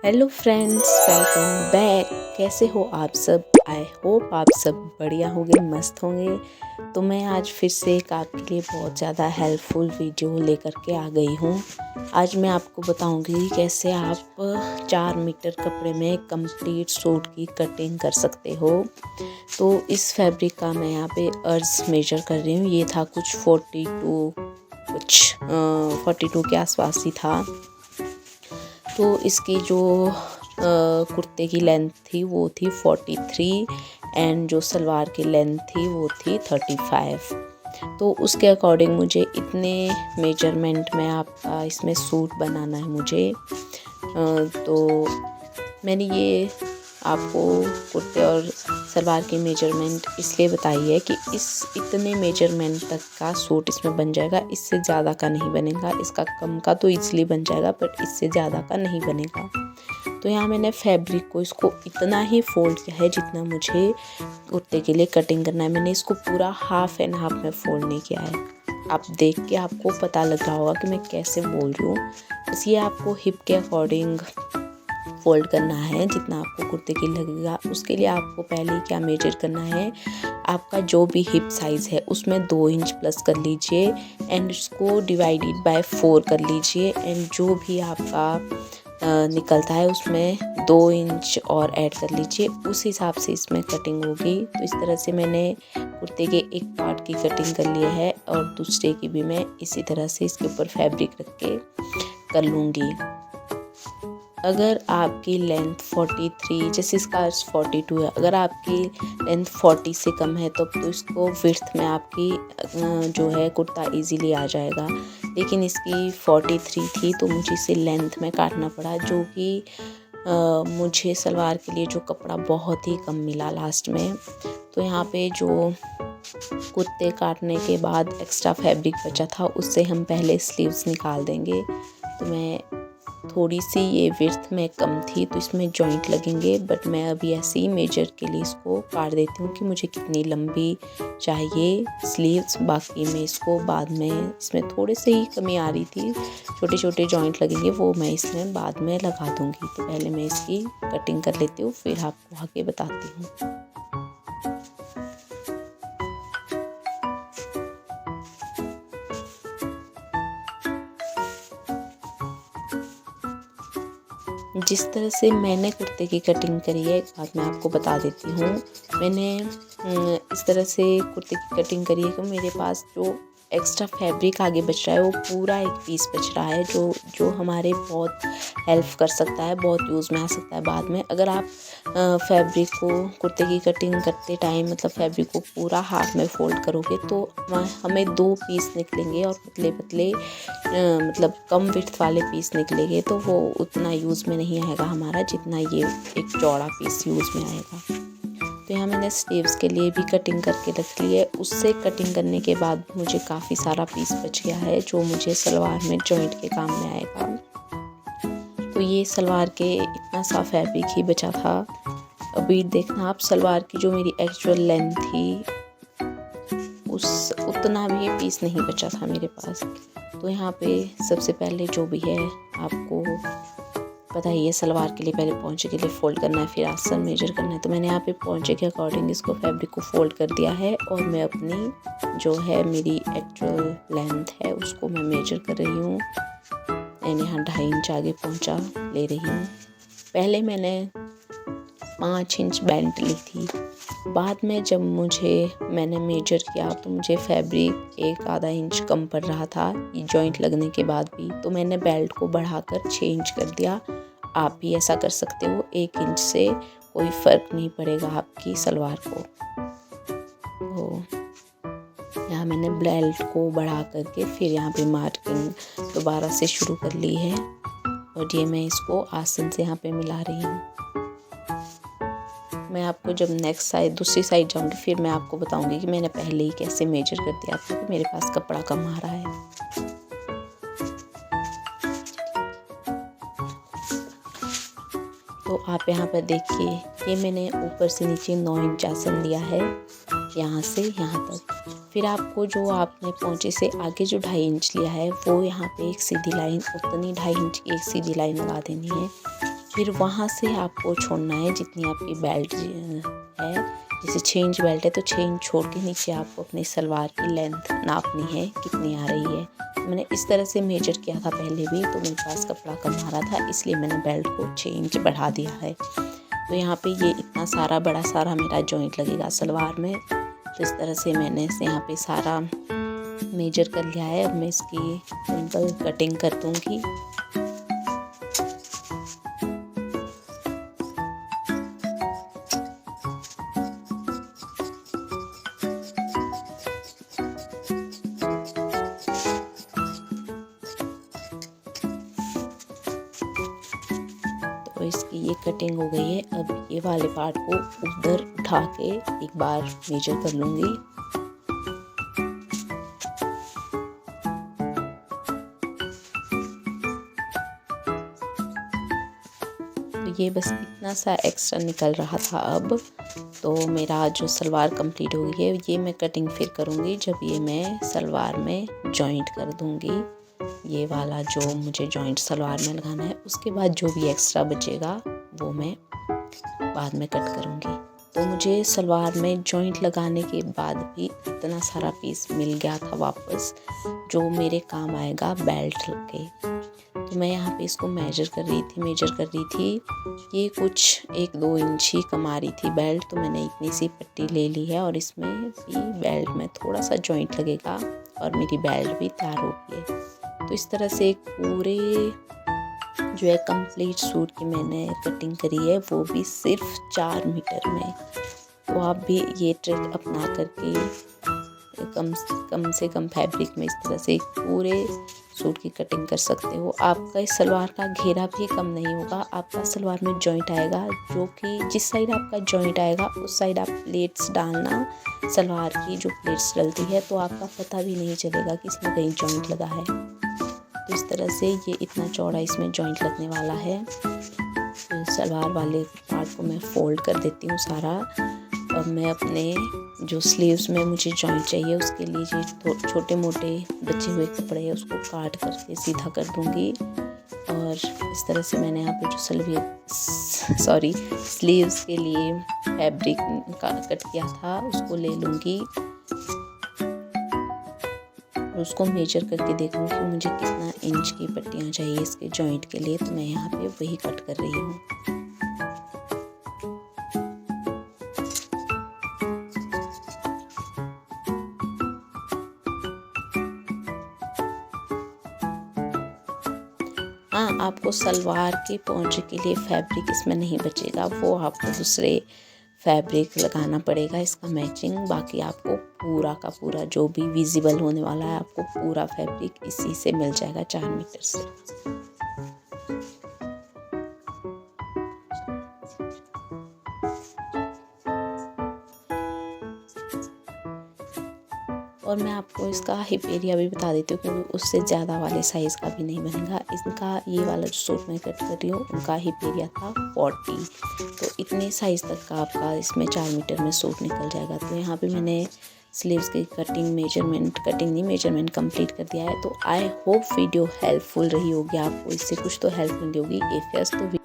Hello friends, welcome back. कैसे हो आप सब? आई होप आप सब बढ़िया होंगे, मस्त होंगे। तो मैं आज फिर से एक आपके लिए बहुत ज़्यादा हेल्पफुल वीडियो लेकर के आ गई हूँ। आज मैं आपको बताऊँगी कैसे आप 4 मीटर कपड़े में कंप्लीट सूट की कटिंग कर सकते हो। तो इस फैब्रिक का मैं यहाँ पे अर्ज मेजर कर रही हूँ। ये था कुछ 42 के आसपास ही था। तो इसकी जो कुर्ते की लेंथ थी वो थी 43 एंड जो सलवार की लेंथ थी वो थी 35। तो उसके अकॉर्डिंग मुझे इतने मेजरमेंट में आपका इसमें सूट बनाना है मुझे। तो मैंने ये आपको कुर्ते और सलवार की मेजरमेंट इसलिए बताई है कि इस इतने मेजरमेंट तक का सूट इसमें बन जाएगा, इससे ज़्यादा का नहीं बनेगा। इसका कम का तो इजीली बन जाएगा बट इससे ज़्यादा का नहीं बनेगा। तो यहाँ मैंने फैब्रिक को इसको इतना ही फोल्ड किया है जितना मुझे कुर्ते के लिए कटिंग करना है। मैंने इसको पूरा हाफ एंड हाफ में फोल्ड नहीं किया है। आप देख के आपको पता लग रहा होगा कि मैं कैसे बोल रही हूँ। बस ये आपको हिप के अकॉर्डिंग फोल्ड करना है जितना आपको कुर्ते की लगेगा। उसके लिए आपको पहले क्या मेजर करना है, आपका जो भी हिप साइज़ है उसमें 2 इंच प्लस कर लीजिए एंड इसको डिवाइडेड बाय 4 कर लीजिए एंड जो भी आपका निकलता है उसमें 2 इंच और ऐड कर लीजिए। उस हिसाब से इसमें कटिंग होगी। तो इस तरह से मैंने कुर्ते के एक पार्ट की कटिंग कर ली है और दूसरे की भी मैं इसी तरह से इसके ऊपर फैब्रिक रख के कर लूँगी। अगर आपकी लेंथ 43, जैसे इसका 42 है, अगर आपकी लेंथ 40 से कम है तो इसको विड्थ में आपकी जो है कुर्ता इजीली आ जाएगा। लेकिन इसकी 43 थी तो मुझे इसे लेंथ में काटना पड़ा, जो कि मुझे सलवार के लिए जो कपड़ा बहुत ही कम मिला लास्ट में। तो यहाँ पे जो कुर्ते काटने के बाद एक्स्ट्रा फैब्रिक बचा था उससे हम पहले स्लीव्स निकाल देंगे। तो मैं थोड़ी सी ये विड्थ में कम थी तो इसमें जॉइंट लगेंगे, बट मैं अभी ऐसे ही मेजर के लिए इसको काट देती हूँ कि मुझे कितनी लंबी चाहिए स्लीव्स। बाकी मैं इसको बाद में, इसमें थोड़े से ही कमी आ रही थी, छोटे छोटे जॉइंट लगेंगे वो मैं इसमें बाद में लगा दूँगी। तो पहले मैं इसकी कटिंग कर लेती हूँ फिर आपको आगे बताती हूँ। जिस तरह से मैंने कुर्ते की कटिंग करी है, एक बात मैं आपको बता देती हूँ। मैंने इस तरह से कुर्ते की कटिंग करी है कि मेरे पास जो एक्स्ट्रा फैब्रिक आगे बच रहा है वो पूरा एक पीस बच रहा है, जो हमारे बहुत हेल्प कर सकता है, बहुत यूज़ में आ सकता है बाद में। अगर आप फैब्रिक को, कुर्ते की कटिंग करते टाइम मतलब फैब्रिक को पूरा हाफ में फोल्ड करोगे तो हमें 2 पीस निकलेंगे और पतले पतले मतलब कम विड्थ वाले पीस निकलेंगे, तो वो उतना यूज़ में नहीं आएगा हमारा जितना ये एक चौड़ा पीस यूज़ में आएगा। तो यहाँ मैंने स्लीव्स के लिए भी कटिंग करके रख ली है। उससे कटिंग करने के बाद मुझे काफ़ी सारा पीस बच गया है जो मुझे सलवार में जॉइंट के काम में आएगा। तो ये सलवार के इतना सा फैब्रिक ही बचा था। अभी देखना आप, सलवार की जो मेरी एक्चुअल लेंथ थी उस उतना भी पीस नहीं बचा था मेरे पास। तो यहाँ पे सबसे पहले जो भी है आपको पता ही है, सलवार के लिए पहले पौंचे के लिए फ़ोल्ड करना है, फिर आसन मेजर करना है। तो मैंने यहाँ पे पौंचे के अकॉर्डिंग इसको फैब्रिक को फ़ोल्ड कर दिया है और मैं अपनी जो है मेरी एक्चुअल लेंथ है उसको मैं मेजर कर रही हूँ एंड यहाँ 2.5 इंच आगे पौंचा ले रही हूँ। पहले मैंने 5 इंच बेल्ट ली थी। बाद में जब मैंने मेजर किया तो मुझे फैब्रिक 1/2 इंच कम पड़ रहा था जॉइंट लगने के बाद भी, तो मैंने बेल्ट को बढ़ाकर 6 इंच कर दिया। आप भी ऐसा कर सकते हो, 1 इंच से कोई फ़र्क नहीं पड़ेगा आपकी सलवार को। तो यहाँ मैंने बेल्ट को बढ़ा करके फिर यहाँ पे मार्किंग दोबारा से शुरू कर ली है और ये मैं इसको आसन से यहाँ पे मिला रही हूँ। मैं आपको जब नेक्स्ट साइड, दूसरी साइड जाऊँगी फिर मैं आपको बताऊँगी कि मैंने पहले ही कैसे मेजर कर दिया था कि मेरे पास कपड़ा कम आ रहा है। तो आप यहाँ पर देखिए, ये मैंने ऊपर से नीचे 9 इंच आसन लिया है, यहाँ से यहाँ तक। फिर आपको जो आपने पौंचे से आगे जो 2.5 इंच लिया है वो यहाँ पे एक सीधी लाइन, उतनी 2.5 इंच की एक सीधी लाइन लगा देनी है। फिर वहाँ से आपको छोड़ना है जितनी आपकी बेल्ट है। जैसे 6 इंच बेल्ट है तो 6 इंच छोड़ के नीचे आपको अपने सलवार की लेंथ नापनी है कितनी आ रही है। मैंने इस तरह से मेजर किया था पहले भी, तो मेरे पास कपड़ा कम आ रहा था इसलिए मैंने बेल्ट को 6 इंच बढ़ा दिया है। तो यहाँ पे ये इतना सारा बड़ा सारा मेरा जॉइंट लगेगा सलवार में। तो इस तरह से मैंने यहाँ पे सारा मेजर कर लिया है। अब मैं इसकी सिंपल कटिंग कर दूँगी। तो इसकी ये कटिंग हो गई है। अब ये वाले पार्ट को उधर उठा के एक बार मेजर कर लूँगी। तो ये बस इतना सा एक्स्ट्रा निकल रहा था। अब तो मेरा जो सलवार कंप्लीट हो गई है। ये मैं कटिंग फिर करूँगी जब ये मैं सलवार में जॉइंट कर दूँगी। ये वाला जो मुझे जॉइंट सलवार में लगाना है, उसके बाद जो भी एक्स्ट्रा बचेगा वो मैं बाद में कट करूँगी। तो मुझे सलवार में जॉइंट लगाने के बाद भी इतना सारा पीस मिल गया था वापस, जो मेरे काम आएगा बेल्ट के। तो मैं यहाँ पे इसको मेजर कर रही थी। ये कुछ 1-2 इंच ही कम आ रही थी बेल्ट, तो मैंने इतनी सी पट्टी ले ली है और इसमें भी बेल्ट में थोड़ा सा जॉइंट लगेगा और मेरी बेल्ट भी तैयार हो गई है। तो इस तरह से एक पूरे जो है कंप्लीट सूट की मैंने कटिंग करी है, वो भी सिर्फ 4 मीटर में। तो आप भी ये ट्रिक अपना करके कम से कम फैब्रिक में इस तरह से एक पूरे सूट की कटिंग कर सकते हो। आपका इस सलवार का घेरा भी कम नहीं होगा। आपका सलवार में जॉइंट आएगा, जो कि जिस साइड आपका जॉइंट आएगा उस साइड आप प्लेट्स डालना। सलवार की जो प्लेट्स डलती है तो आपका पता भी नहीं चलेगा कि इसमें कहीं जॉइंट लगा है। तो इस तरह से ये इतना चौड़ा इसमें जॉइंट लगने वाला है। तो सलवार वाले पार्ट को मैं फोल्ड कर देती हूँ सारा। और मैं अपने जो स्लीव्स में मुझे जॉइंट चाहिए उसके लिए जो छोटे मोटे बचे हुए कपड़े हैं उसको काट करके सीधा कर दूँगी। और इस तरह से मैंने यहाँ पे जो स्लीव्स के लिए फैब्रिक का कट किया था उसको ले लूँगी और उसको मेजर करके देखूँगी कि मुझे कितना इंच की पट्टियाँ चाहिए इसके जॉइंट के लिए। तो मैं यहाँ पे वही कट कर रही हूँ। हाँ, आपको सलवार के पोंचे के लिए फैब्रिक इसमें नहीं बचेगा, वो आपको दूसरे फैब्रिक लगाना पड़ेगा इसका मैचिंग। बाकी आपको पूरा का पूरा जो भी विजिबल होने वाला है आपको पूरा फैब्रिक इसी से मिल जाएगा 4 मीटर से। और मैं आपको इसका हिप एरिया भी बता देती हूँ क्योंकि उससे ज़्यादा वाले साइज़ का भी नहीं बनेगा। इनका ये वाला जो सूट मैं कट कर रही हूँ उनका हिप एरिया था 40। तो इतने साइज़ तक का आपका इसमें 4 मीटर में सूट निकल जाएगा। तो यहाँ पे मैंने स्लीव्स की मेजरमेंट कंप्लीट कर दिया है। तो आई होप वीडियो हेल्पफुल रही होगी, आपको इससे कुछ तो हेल्प मिली होगी। इफ यस तो